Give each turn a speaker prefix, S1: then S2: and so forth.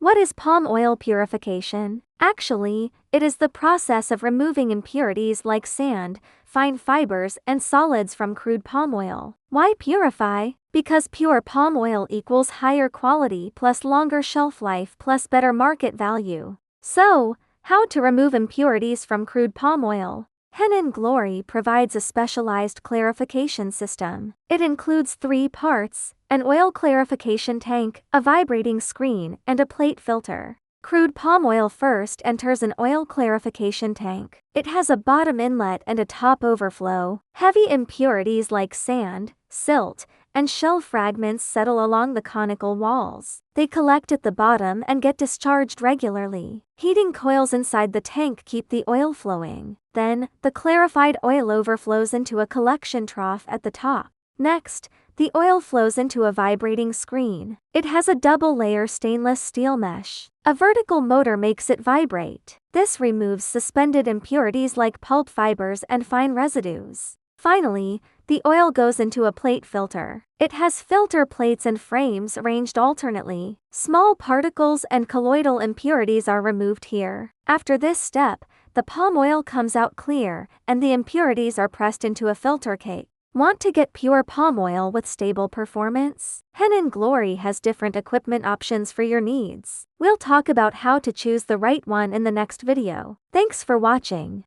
S1: What is palm oil purification? Actually, it is the process of removing impurities like sand, fine fibers, and solids from crude palm oil. Why purify? Because pure palm oil equals higher quality plus longer shelf life plus better market value. So, how to remove impurities from crude palm oil? Henan Glory provides a specialized clarification system. It includes 3 parts: an oil clarification tank, a vibrating screen, and a plate filter. Crude palm oil first enters an oil clarification tank. It has a bottom inlet and a top overflow. Heavy impurities like sand, silt, and shell fragments settle along the conical walls. They collect at the bottom and get discharged regularly. Heating coils inside the tank keep the oil flowing. Then, the clarified oil overflows into a collection trough at the top. Next, the oil flows into a vibrating screen. It has a double-layer stainless steel mesh. A vertical motor makes it vibrate. This removes suspended impurities like pulp fibers and fine residues. Finally, the oil goes into a plate filter. It has filter plates and frames arranged alternately. Small particles and colloidal impurities are removed here. After this step, the palm oil comes out clear, and the impurities are pressed into a filter cake. Want to get pure palm oil with stable performance? Henan Glory has different equipment options for your needs. We'll talk about how to choose the right one in the next video. Thanks for watching.